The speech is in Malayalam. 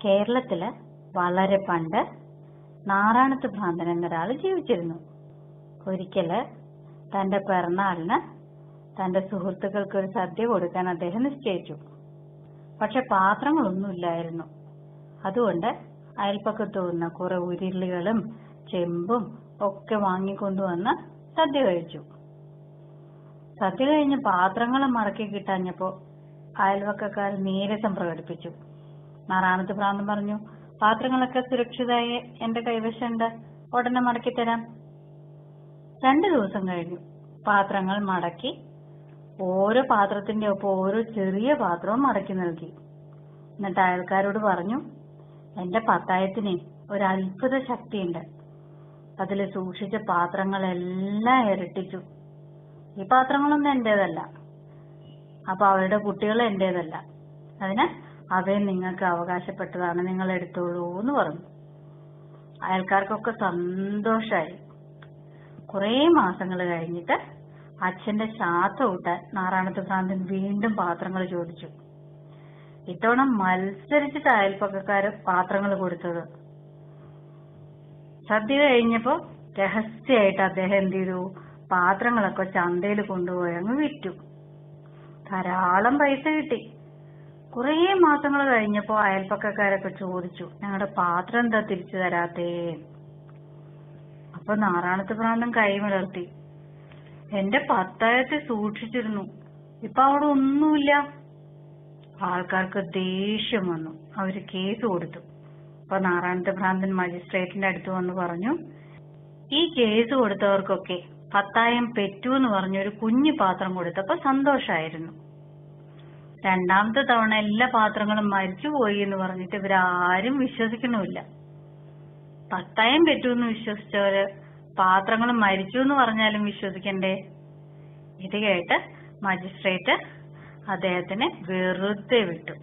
കേരളത്തില് വളരെ പണ്ട് നാറാണത്ത് ഭ്രാന്തൻ എന്നൊരാൾ ജീവിച്ചിരുന്നു. ഒരിക്കല് തന്റെ പിറന്നാളിന് തന്റെ സുഹൃത്തുക്കൾക്ക് ഒരു സദ്യ കൊടുക്കാൻ അദ്ദേഹം നിശ്ചയിച്ചു. പക്ഷെ പാത്രങ്ങളൊന്നുമില്ലായിരുന്നു. അതുകൊണ്ട് അയൽപ്പക്കത്തു നിന്ന് കുറെ ഉരുളികളും ചെമ്പും ഒക്കെ വാങ്ങിക്കൊണ്ടുവന്ന് സദ്യ കഴിച്ചു. സദ്യ കഴിഞ്ഞ് പാത്രങ്ങൾ മടക്കി കിട്ടാഞ്ഞപ്പോ അയൽവക്കക്കാർ നീരസം പ്രകടിപ്പിച്ചു. നാറാണത്ത് ഭ്രാന്തൻ പറഞ്ഞു, പാത്രങ്ങളൊക്കെ സുരക്ഷിതമായി എന്റെ കൈവശമുണ്ട്, ഉടനെ മടക്കി തരാം. 2 ദിവസം കഴിഞ്ഞു. പാത്രങ്ങൾ മടക്കി. ഓരോ പാത്രത്തിന്റെ ഒപ്പം ഓരോ ചെറിയ പാത്രവും മടക്കി നൽകി. എന്നിട്ട് അയൽക്കാരോട് പറഞ്ഞു, എന്റെ പത്തായത്തിന് ഒരു അത്ഭുത ശക്തിയുണ്ട്. അതിൽ സൂക്ഷിച്ച പാത്രങ്ങളെല്ലാം ഇരട്ടിച്ചു. ഈ പാത്രങ്ങളൊന്നും എന്റേതല്ല, അപ്പൊ അവരുടെ കുട്ടികൾ എന്റേതല്ല. അതിന് അവയെ നിങ്ങൾക്ക് അവകാശപ്പെട്ടതാണ്, നിങ്ങൾ എടുത്തോളൂ എന്ന് പറഞ്ഞു. അയൽക്കാർക്കൊക്കെ സന്തോഷായി. കുറെ മാസങ്ങൾ കഴിഞ്ഞിട്ട് അച്ഛന്റെ ശ്രാദ്ധ കൂട്ടാൻ നാറാണത്ത് ഭ്രാന്തൻ വീണ്ടും പാത്രങ്ങൾ ചോദിച്ചു. ഇത്തവണ മത്സരിച്ചിട്ട് അയൽപ്പക്കക്കാര് പാത്രങ്ങൾ കൊടുത്തത്. സദ്യ കഴിഞ്ഞപ്പോ രഹസ്യമായിട്ട് അദ്ദേഹം എന്ത് ചെയ്തു, പാത്രങ്ങളൊക്കെ ചന്തയിൽ കൊണ്ടുപോയി അങ്ങ് വിറ്റു. ധാരാളം പൈസ കിട്ടി. കുറെ മാസങ്ങൾ കഴിഞ്ഞപ്പോ അയൽപ്പക്കക്കാരൊക്കെ ചോദിച്ചു, ഞങ്ങളുടെ പാത്രം എന്താ തിരിച്ചു തരാത്തേ? അപ്പൊ നാറാണത്ത് ഭ്രാന്തൻ കൈമലർത്തി, എന്റെ പത്തായത്തെ സൂക്ഷിച്ചിരുന്നു, ഇപ്പൊ അവിടെ ഒന്നുമില്ല. ആൾക്കാർക്ക് ദേഷ്യം വന്നു. അവര് കേസ് കൊടുത്തു. അപ്പൊ നാറാണത്ത് ഭ്രാന്തൻ മജിസ്ട്രേറ്റിന്റെ അടുത്ത് വന്ന് പറഞ്ഞു, ഈ കേസ് കൊടുത്തവർക്കൊക്കെ പത്തായം പെറ്റു എന്ന് പറഞ്ഞൊരു കുഞ്ഞു പാത്രം കൊടുത്തപ്പോ സന്തോഷായിരുന്നു. 2ാമത്തെ തവണ എല്ലാ പാത്രങ്ങളും മരിച്ചുപോയി എന്ന് പറഞ്ഞിട്ട് ഇവരാരും വിശ്വസിക്കണമില്ല. പത്തായം പെറ്റു എന്ന് വിശ്വസിച്ചവര് പാത്രങ്ങൾ മരിച്ചു എന്ന് പറഞ്ഞാലും വിശ്വസിക്കണ്ടേ? ഇത് കേട്ട് മജിസ്ട്രേറ്റ് അദ്ദേഹത്തിനെ വെറുതെ വിട്ടു.